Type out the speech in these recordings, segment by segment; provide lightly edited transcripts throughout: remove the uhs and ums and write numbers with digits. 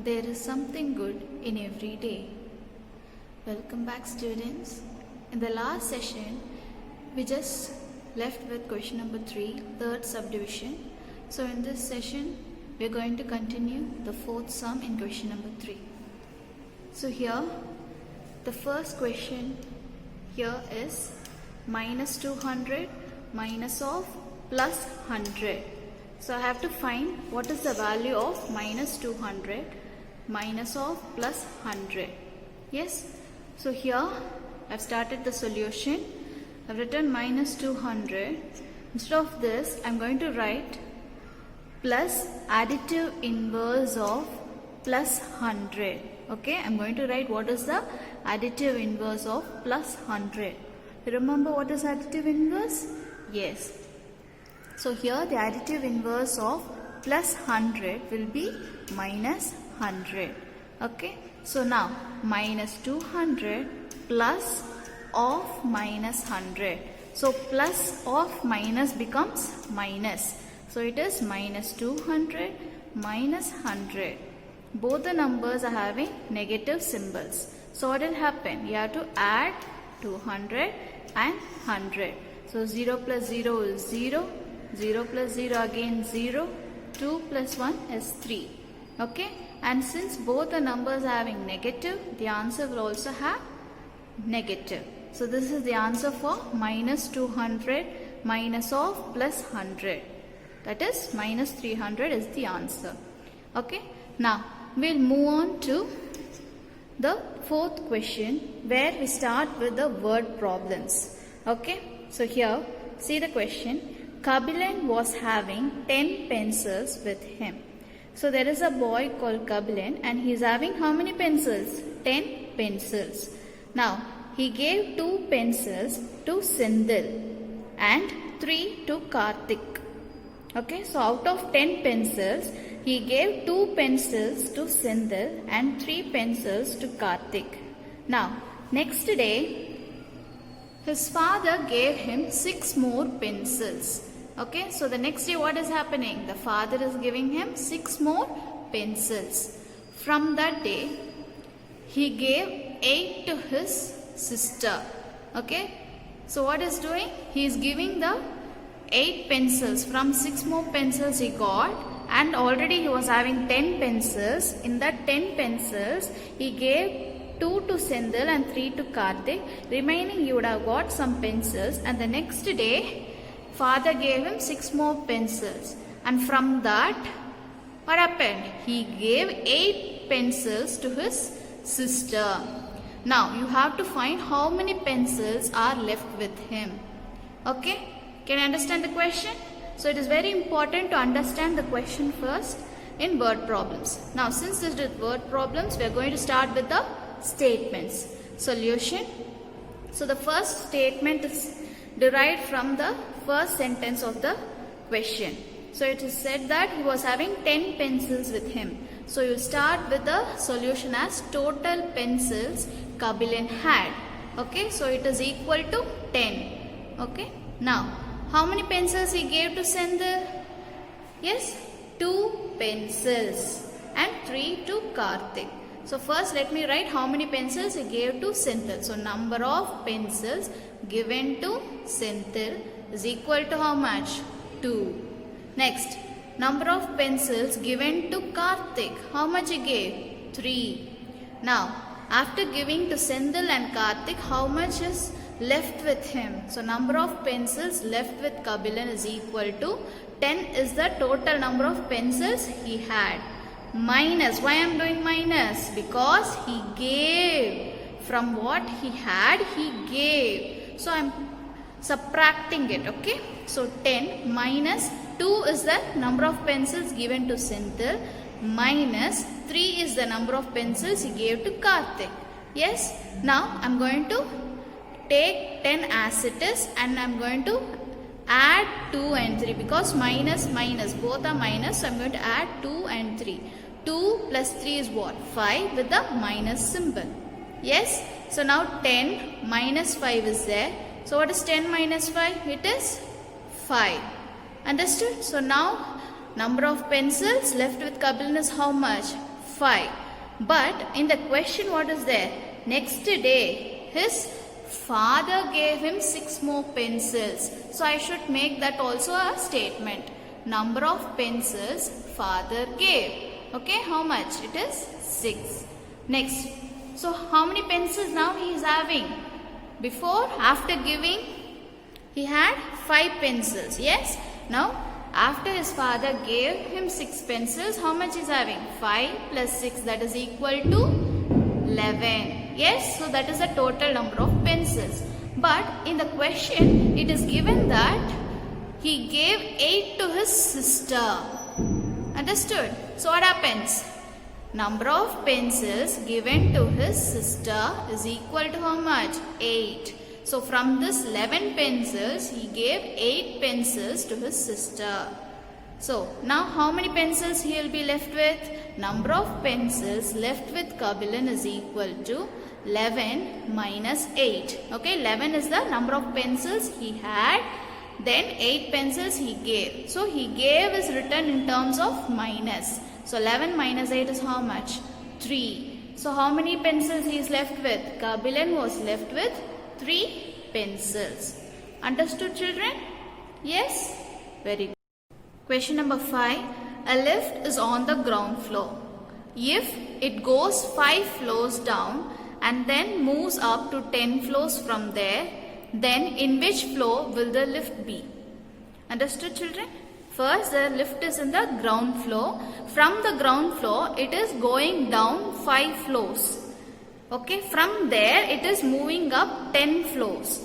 There is something good in every day. Welcome back, students. In the last session, we just left with question number 3, third subdivision. So in this session, we are going to continue the fourth sum in question number 3. So here, the first question here is minus 200 minus of plus 100. So I have to find what is the value of minus 200 minus of plus 100. Yes, so here I have started the solution. I have written minus 200. Instead of this, I am going to write plus additive inverse of plus 100. Okay, I am going to write what is the additive inverse of plus 100. You remember what is additive inverse? Yes. So here the additive inverse of plus 100 will be minus 100. Okay. So now minus 200 plus of minus 100. So plus of minus becomes minus. So it is minus 200 minus 100. Both the numbers are having negative symbols. So what will happen? You have to add 200 and 100. So 0 plus 0 is 0. 0 plus 0 again 0. 2 plus 1 is 3. Okay. And since both the numbers are having negative, the answer will also have negative. So this is the answer for minus 200 minus of plus 100. That is minus 300 is the answer. Okay. Now we'll move on to the fourth question where we start with the word problems. Okay. So here see the question. Kabilan was having 10 pencils with him. So there is a boy called Kabilan and he is having how many pencils? 10 pencils. Now he gave 2 pencils to Sindhil and 3 to Karthik. Okay, so out of 10 pencils, he gave 2 pencils to Sindhil and 3 pencils to Karthik. Now, next day, his father gave him 6 more pencils. Okay, so the next day what is happening? The father is giving him 6 more pencils. From that day, he gave 8 to his sister. Okay, so what is doing? He is giving the 8 pencils. From 6 more pencils he got, and already he was having 10 pencils. In that 10 pencils, he gave 2 to Sindhil and 3 to Karthik. Remaining you would have got some pencils, and the next day father gave him 6 more pencils, and from that what happened? He gave 8 pencils to his sister. Now you have to find how many pencils are left with him. Okay, can you understand the question? So it is very important to understand the question first in word problems. Now since this is word problems, we are going to start with the statements. Solution. So the first statement is derived from the first sentence of the question. So it is said that he was having 10 pencils with him. So you start with the solution as total pencils Kabilan had. Okay, so it is equal to 10. Okay, now how many pencils he gave to Sindhil? Yes, 2 pencils and 3 to Karthik. So first let me write how many pencils he gave to Sindhil. So number of pencils given to Sindhil is equal to how much? 2. Next, number of pencils given to Karthik. How much he gave? 3. Now, after giving to Sindhil and Karthik, how much is left with him? So number of pencils left with Kabilan is equal to 10 is the total number of pencils he had. Minus, why I am doing minus? Because he gave. From what he had, he gave. So I am subtracting it. Okay. So 10 minus 2 is the number of pencils given to Sindhil minus 3 is the number of pencils he gave to Karthik. Yes. Now I am going to take 10 as it is and I am going to add 2 and 3 because minus minus both are minus, so I am going to add 2 and 3. 2 plus 3 is what? 5 with the minus symbol. Yes. So now 10 minus 5 is there. So what is 10 minus 5? It is 5. Understood? So now number of pencils left with Kabilan is how much? 5. But in the question what is there? Next day his father gave him 6 more pencils. So I should make that also a statement. Number of pencils father gave. Okay, how much? It is 6. Next, so how many pencils now he is having? Before, after giving, he had 5 pencils. Yes. Now, after his father gave him 6 pencils, how much is having? 5 plus 6, that is equal to 11. Yes. So that is the total number of pencils. But in the question, it is given that he gave 8 to his sister. Understood? So what happens? Number of pencils given to his sister is equal to how much? 8. So from this 11 pencils, he gave 8 pencils to his sister. So now how many pencils he will be left with? Number of pencils left with Kabilan is equal to 11 minus 8. Okay, 11 is the number of pencils he had. Then 8 pencils he gave. So he gave is written in terms of minus. So 11 minus 8 is how much? 3. So how many pencils he is left with? Kabilan was left with 3 pencils. Understood, children? Yes? Very good. Question number 5. A lift is on the ground floor. If it goes 5 floors down and then moves up to 10 floors from there, then in which floor will the lift be? Understood, children? First, the lift is in the ground floor. From the ground floor, it is going down 5 floors. Okay, from there, it is moving up 10 floors.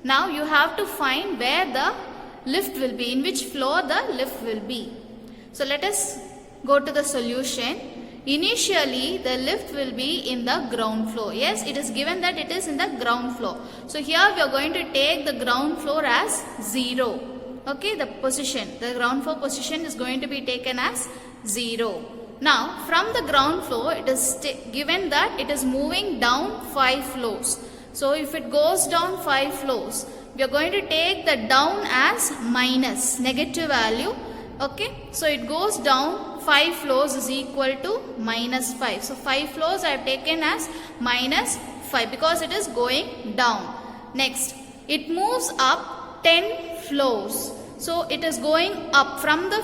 Now, you have to find where the lift will be, in which floor the lift will be. So, let us go to the solution. Initially, the lift will be in the ground floor. Yes, it is given that it is in the ground floor. So, here we are going to take the ground floor as 0. Okay, the ground floor position is going to be taken as 0. Now, from the ground floor, it is given that it is moving down 5 floors. So, if it goes down 5 floors, we are going to take the down as minus, negative value. Okay, so it goes down 5 floors is equal to minus 5. So, 5 floors I have taken as minus 5 because it is going down. Next, it moves up 10 floors. So, it is going up from the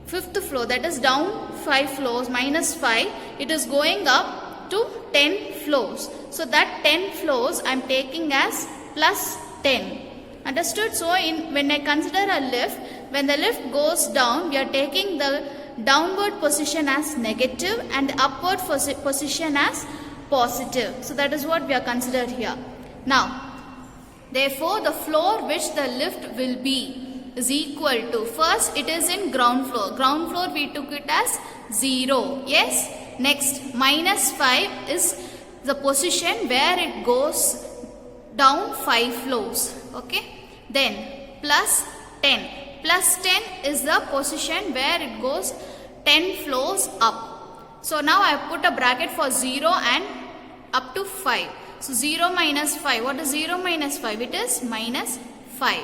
5th floor, that is down 5 floors minus 5. It is going up to 10 floors. So, that 10 floors I am taking as plus 10. Understood? So, when I consider a lift, when the lift goes down, we are taking the downward position as negative and the upward position as positive. So, that is what we are considered here. Now, therefore, the floor which the lift will be is equal to, first it is in ground floor. Ground floor we took it as 0. Yes. Next, minus 5 is the position where it goes down 5 floors. Okay. Then plus 10. Plus 10 is the position where it goes 10 floors up. So now I have put a bracket for 0 and up to 5. So 0 minus 5. What is 0 minus 5? It is minus 5.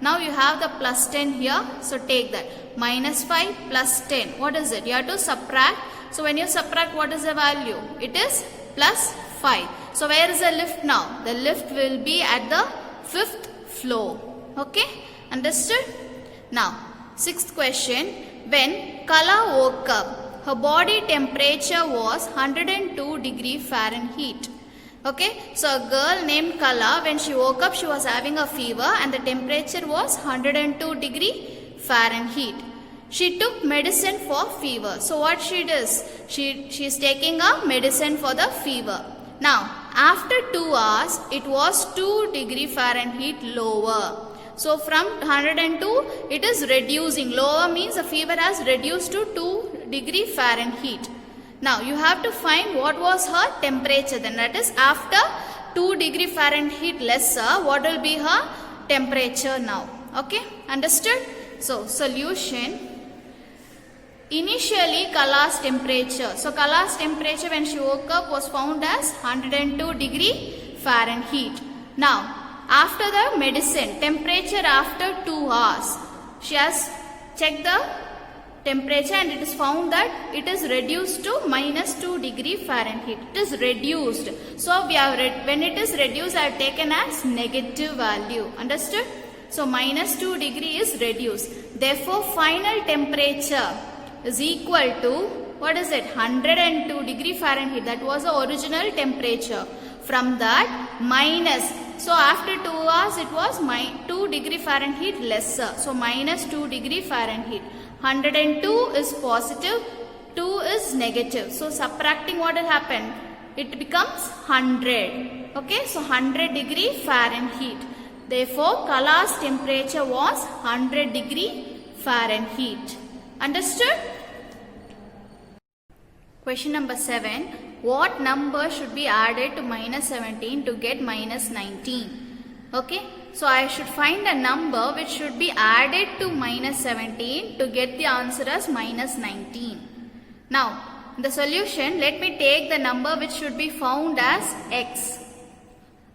Now you have the plus 10 here. So take that. Minus 5 plus 10. What is it? You have to subtract. So when you subtract, what is the value? It is plus 5. So where is the lift now? The lift will be at the 5th floor. Okay? Understood? Now, 6th question. When Kala woke up, her body temperature was 102 degree Fahrenheit. Okay, so a girl named Kala, when she woke up, she was having a fever and the temperature was 102 degree Fahrenheit. She took medicine for fever. So what she does? She is taking a medicine for the fever. Now, after 2 hours, it was 2 degree Fahrenheit lower. So from 102, it is reducing. Lower means the fever has reduced to 2 degree Fahrenheit. Now, you have to find what was her temperature. Then that is after 2 degree Fahrenheit lesser, what will be her temperature now. Okay, understood? So, solution. Initially, Kala's temperature. So, Kala's temperature when she woke up was found as 102 degree Fahrenheit. Now, after the medicine, temperature after 2 hours, she has checked the temperature, and it is found that it is reduced to minus 2 degree Fahrenheit. It is reduced. So we have when it is reduced, I have taken as negative value. Understood? So minus 2 degree is reduced. Therefore, final temperature is equal to, what is it? 102 degree Fahrenheit. That was the original temperature. From that, minus. So after 2 hours, it was 2 degree Fahrenheit lesser. So minus 2 degree Fahrenheit. 102 is positive, 2 is negative. So subtracting, what will happen? It becomes 100. Okay, so 100 degree Fahrenheit. Therefore, Kala's temperature was 100 degree Fahrenheit. Understood? Question number 7. What number should be added to minus 17 to get minus 19? Okay. So I should find a number which should be added to minus 17 to get the answer as minus 19. Now, in the solution, let me take the number which should be found as x.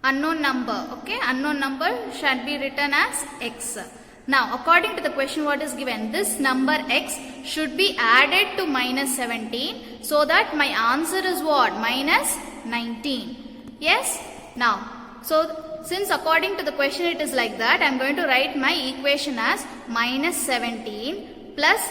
Unknown number, okay? Unknown number should be written as x. Now, according to the question what is given, this number x should be added to minus 17 so that my answer is what? Minus 19. Yes? Now, so since according to the question it is like that, I am going to write my equation as minus 17 plus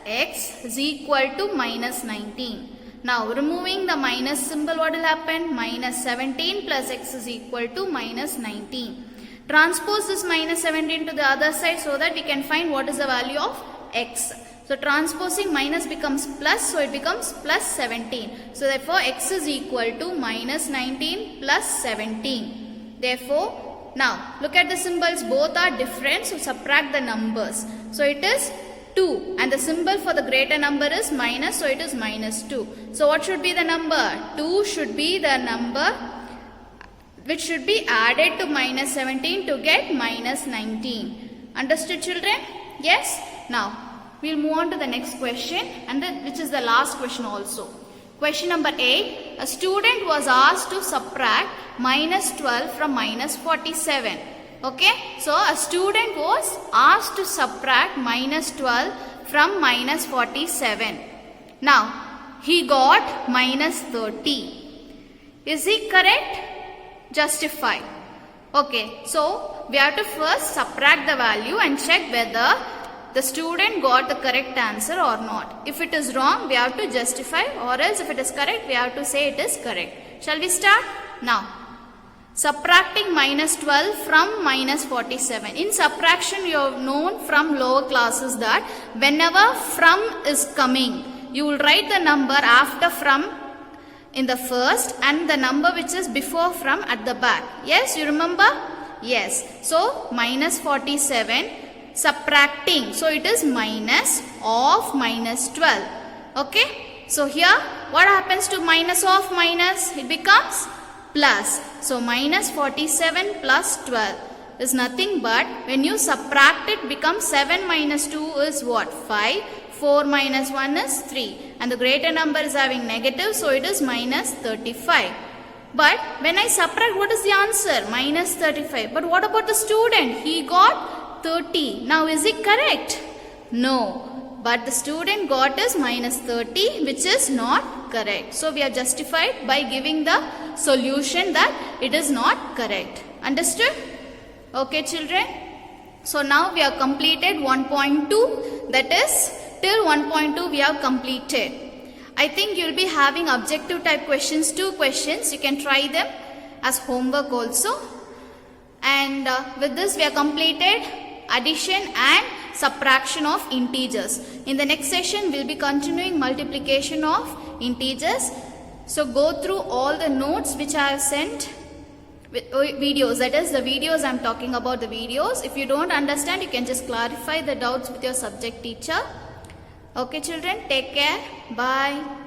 x is equal to minus 19. Now removing the minus symbol, what will happen? Minus 17 plus x is equal to minus 19. Transpose this minus 17 to the other side so that we can find what is the value of x. So transposing minus becomes plus, so it becomes plus 17. So therefore x is equal to minus 19 plus 17. Therefore, now look at the symbols, both are different, so subtract the numbers. So it is 2 and the symbol for the greater number is minus, so it is minus 2. So what should be the number? 2 should be the number which should be added to minus 17 to get minus 19. Understood, children? Yes? Now, we will move on to the next question, and which is the last question also. Question number 8. A student was asked to subtract minus 12 from minus 47. Okay. So, a student was asked to subtract minus 12 from minus 47. Now, he got minus 30. Is he correct? Justify. Okay. So, we have to first subtract the value and check whether the student got the correct answer or not. If it is wrong, we have to justify, or else if it is correct, we have to say it is correct. Shall we start? Now, subtracting minus 12 from minus 47. In subtraction, you have known from lower classes that whenever from is coming, you will write the number after from in the first and the number which is before from at the back. Yes, you remember? Yes. So, minus 47. Subtracting, so it is minus of minus 12. Okay, so here what happens to minus of minus? It becomes plus. So minus 47 plus 12 is nothing but when you subtract it becomes 7 minus 2 is what? 5. 4 minus 1 is 3, and the greater number is having negative, so it is minus 35. But when I subtract, what is the answer? Minus 35. But what about the student? He got 30. Now is it correct? No. But the student got is minus 30, which is not correct. So we have justified by giving the solution that it is not correct. Understood? Okay, children. So now we have completed 1.2. That is till 1.2 we have completed. I think you will be having objective type questions, 2 questions. You can try them as homework also. And with this we have completed addition and subtraction of integers. In the next session, we will be continuing multiplication of integers. So go through all the notes which I have sent with videos. That is the videos I am talking about, the videos. If you don't understand, you can just clarify the doubts with your subject teacher. Okay children, take care. Bye.